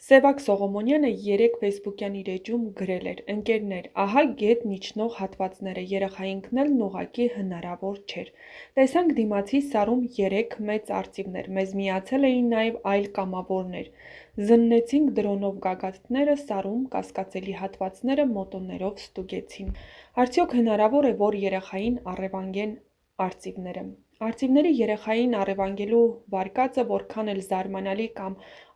Սևակ Սողոմոնյանը երեկ ֆեյսբուքյան իր էջում գրել էր. «Ընկերներ, ահա գետն իջնող հատվածները, երեխային քնելն ուղղակի հնարավոր չէր։ Տեսանք դիմացի սարում 3 մեծ արծիվներ, մեզ միացել էին նաև այլ կամավորներ։ Զննեցինք դրոնով գագաթները, սարում կասկածելի հատվածները մոտոներով ստուգեցին։ Արդյոք հնարավոր է, որ երեխային առևանգեն արծիվները։ Արծիվների երեխային առևանգելու վարկածը որքան էլ զարմանալի կամ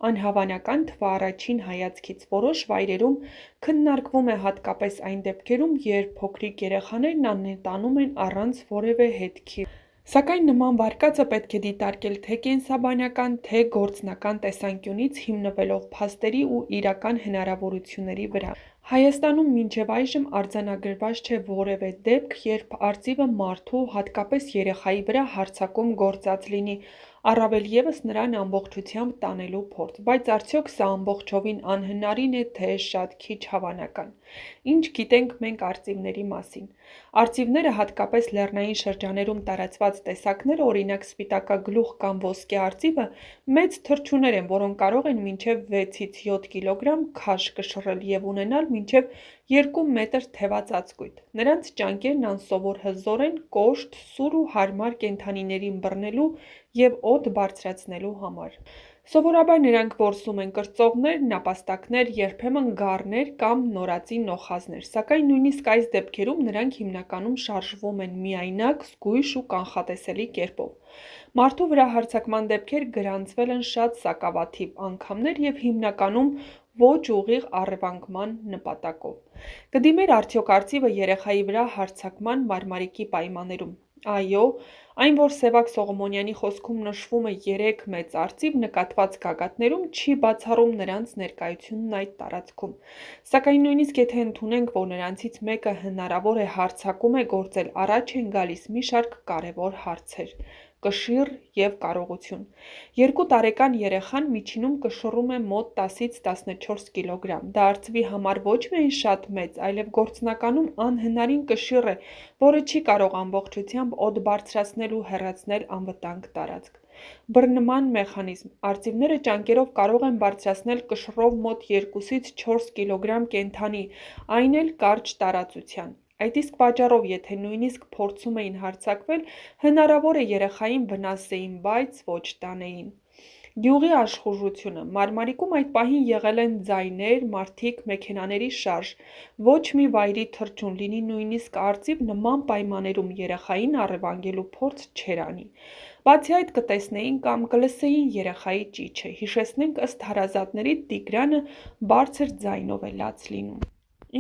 անհավանական թվա առաջին հայացքից, որոշ վայրերում քննարկվում է հատկապես այն դեպքերում, երբ փոքրիկ երեխաներն անհետանում են առանց որևէ հետքի։ Սակայն նման վարկածը պետք է դիտարկել թե կենսաբանական, թե գործնական տեսանկյունից, հիմնվելով փաստերի ու իրական հնարավորությունների վրա։ Հայաստանում մինչև այժմ արձանագրված չէ որևէ դեպք, երբ արծիվը մարդու, հատկապես երեխայի վրա հարձակում գործած լինի, առավել ևս նրան ամբողջությամբ տանելու փորձ, բայց արդյոք սա ամբողջովին անհնարին է, թե շատ քիչ հավանական։ Ինչ գիտենք մենք արծիվների մասին։ Արծիվները, հատկապես լեռնային շրջաներում տարածված տեսակները, օրինակ սպիտակագլուխ կամ ոսկե արծիվը, մեծ թռչուններ են, որոնք կարող են մինչև 6-ից 7 կիլոգրամ քաշ կշռել և ունենալ մինչև 2 մետր թևած ծածկույթ։ Նրանց ճանկերն անսովոր հզոր են կոշտ, սուր ու հարմար կենդանիներին բռնելու և օդ բարձրացնելու համար։ Սովորաբար նրանք որսում են կրծողներ, նապաստակներ, երբեմն գառներ կամ նորածի նոխազներ, սակայն նույնիսկ այս դեպքերում նրանք հիմնականում շարժվում են միայնակ, զգույշ ու կանխատեսելի կերպով։ Մարդու վրա հարձակման դեպքեր գրանցվել են շատ սակավաթիվ անգամներ և հիմնականում ոչ ուղիղ առևանգման նպատակով։ Կդիմեր արդյոք արծիվը երեխայի վրա հարձակման մարմարիկի պայմաններում։ Այո, այն, որ Սևակ Սողոմոնյանի խոսքում նշվում է 3 մեծ արծիվ նկատված գագաթներում, չի բացառում նրանց ներկայությունն այդ տարածքում։ Սակայն նույնիսկ եթե ընդունենք, որ նրանցից մեկը հնարավոր է հարձակում է գործել, առաջ են գալիս մի շարք կարևոր հարցեր։ Կշիռ և կարողություն։ 2 տարեկան երեխան միջինում կշռում է մոտ 10-ից 14 կիլոգրամ։ Դա արծվի համար ոչ միայն շատ մեծ, այլև գործնականում անհնարին կշիռ է, որը չի կարող ամբողջությամբ օդ բարձրացնել ու հեռացնել անվտանգ տարածք։ Բռնման մեխանիզմ։ Արծիվները ճանկերով կարող են բարձրացնել կշռով մոտ 2-ից 4 կիլոգրամ կենդանի, այն էլ կարճ տարածության։ Այդ իսկ պատճառով, եթե նույնիսկ փորձում էին հարձակվել, հնարավոր է երեխային վնասեին, բայց ոչ տանեին։ Գյուղի աշխուժությունը։ Մարմարիկում այդ պահին եղել են ձայներ, մարդիկ, մեքենաների շարժ։ Ոչ մի վայրի թռչուն, լինի նույնիսկ արծիվ, նման պայմաններում երեխային առևանգելու փորձ չէր անի։ Բացի այդ, կտեսնեին կամ կլսեին երեխայի ճիչը։ Հիշեցնենք, ըստ հարազատների, Տիգրանը բարձր ձայնով է լաց լինում։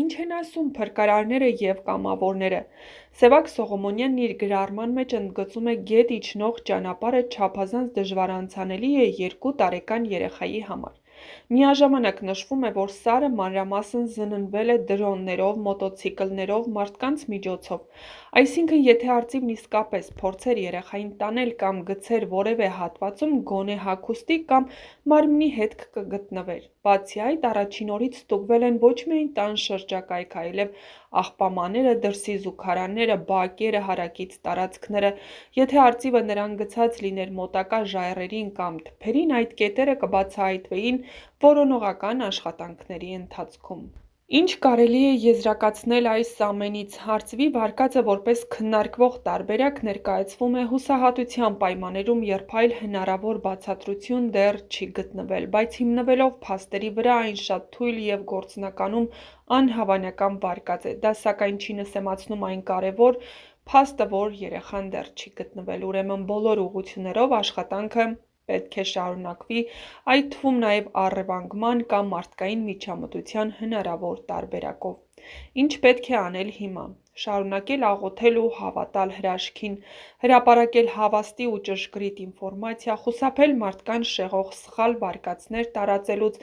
Ինչ են ասում փրկարարները և կամավորները։ Սևակ Սողոմոնյանն իր գրառման մեջ ընդգծում է գետ իջնող ճանապարհը չափազանց դժվարանցանելի է 2 տարեկան երեխայի համար։ Միաժամանակ նշվում է, որ սարը մանրամասն զննվել է դրոններով, մոտոցիկլներով, մարդկանց միջոցով։ Այսինքն, եթե արծիվն իսկապես փորձեր երեխային տանել կամ գցեր որևէ հատվածում, գոնե հագուստի կամ մարմնի հետք կգտնվեր։ Բացի այդ, առաջին օրից ստուգվել են ոչ միայն տան շրջակայքը, այլև աղբամաները, դրսի զուգարանները, բակերը, հարակից տարածքները։ Եթե արծիվը նրան գցած լիներ մոտակա ժայռերին կամ թփերին, այդ կետերը կբացահայտվեին որոնողական աշխատանքների ընթացքում։ Ինչ կարելի է եզրակացնել այս ամենից։ Արծվի վարկածը որպես քննարկվող տարբերակ ներկայացվում է հուսահատության պայմաններում, երբ այլ հնարավոր բացատրություն դեռ չի գտնվել, բայց հիմնվելով փաստերի վրա, այն շատ թույլ և գործնականում անհավանական վարկած է։ Դա սակայն չի նսեմացնում այն կարևոր փաստը, որ երեխան դեռ չի գտնվել։ Ուրեմն բոլոր ուղղություններով աշխատանքը պետք է շարունակվի, այդ թվում նաև առևանգման կամ մարդկային միջամտության հնարավոր տարբերակով։ Ինչ պետք է անել հիմա։ Շարունակել աղոթել ու հավատալ հրաշքին, հրապարակել հավաստի ու ճշգրիտ ինֆորմացիա, խուսափել մարդկանց շեղող սխալ վարկածներ տարածելուց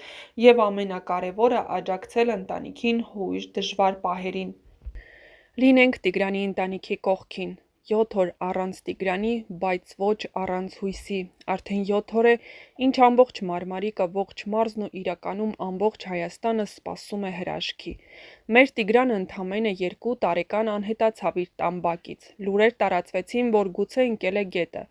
և ամենակարևորը՝ աջակցել ընտանիքին հույժ դժվար պահերին։ Լինենք Տիգրանի ընտանիքի կողքին։ 7 օր առանց Տիգրանի, բայց ոչ առանց հույսի։ Արդեն 7 օր է, ինչ ամբողջ Մարմարիկը, ողջ մարզն ու իրականում ամբողջ Հայաստանը սպասում է հրաշքի։ Մեր Տիգրանը ընդամենը 2 տարեկան անհետացավ իր տան բակից։ Լուրեր տարածվեցին, որ գուցե ընկել է գետը,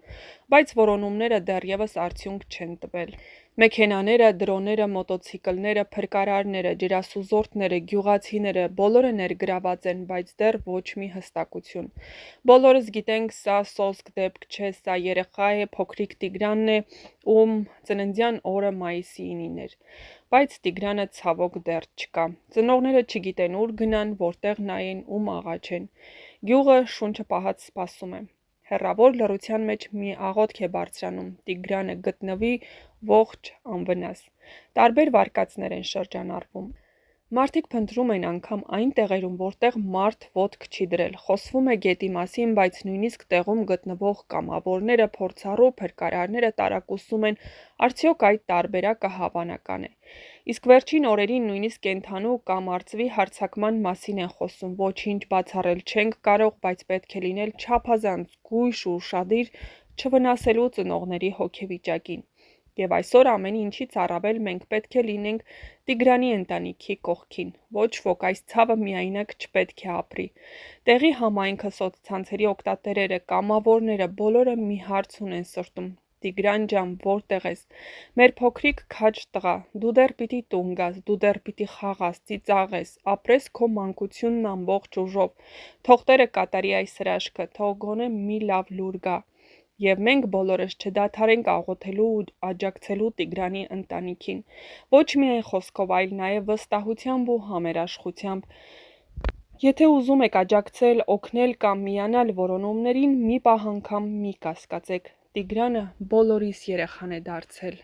բայց որոնումները դեռևս արդյունք չեն տվել։ Մեքենաները, դրոնները, մոտոցիկլները, փրկարարները, ջրասուզորդները, գյուղացիները բոլորը ներգրաված են, բայց դեռ ոչ մի հստակություն։ Բոլորս գիտենք, սա սոսկ դեպք չէ, սա երեխա է, փոքրիկ Տիգրանն է, ում ծննդյան օրը մայիսի 9-ին էր։ Բայց Տիգրանը ցավոք դեռ չկա։ Ծնողները չգիտեն ուր գնան, որտեղ նայեն, ում աղաչեն։ Գյուղը շունչը պահած սպասում է։ Հեռավոր լռության մեջ մի աղոթք է բարձրանում, Տիգրանը գտնվի ողջ անվնաս։ Տարբեր վարկածներ են շրջանառվում։ Մարդիկ փնտրում են անգամ այն տեղերում, որտեղ մարդ ոտք չի դրել։ Խոսվում է գետի մասին, բայց նույնիսկ տեղում գտնվող կամավորները, փորձառու փրկարարները տարակուսում են, արդյոք այդ տարբերակը հավանական է։ Իսկ վերջին օրերին նույնիսկ կենդանու կամ արծվի հարձակման մասին են խոսում։ Ոչինչ բացառել չենք կարող, բայց պետք է լինել չափազանց զգույշ ու ուշադիր, չվնասելու ծնողների հոգեվիճակին։ Եվ այսօր ամեն ինչից առավել մենք պետք է լինենք Տիգրանի ընտանիքի կողքին։ Ոչ ոք այս ցավը միայնակ չպետք է ապրի։ Տեղի համայնքը, սոցցանցերի օգտատերերը, կամավորները բոլորը մի հարց ունեն սրտում։ Տիգրան ջան, որտեղ ես։ Մեր փոքրիկ քաջ տղա, դու դեռ պիտի տուն գաս, դու դեռ պիտի խաղաս, ծիծաղես, ապրես քո մանկությունն ամբողջ ուժով։ Թող Տերը կատարի այս հրաշքը, թող գոնե մի լավ լուր գա։ Եվ մենք բոլորս չդադարենք աղոթելու ու աջակցելու Տիգրանի ընտանիքին։ Ոչ միայն խոսքով, այլ նաև վստահությամբ ու համերաշխությամբ։ Եթե ուզում եք աջակցել, օգնել կամ միանալ որոնումներին, մի պահ անգամ մի կասկածեք։ Տիգրանը բոլորիս երեխան է դարձել։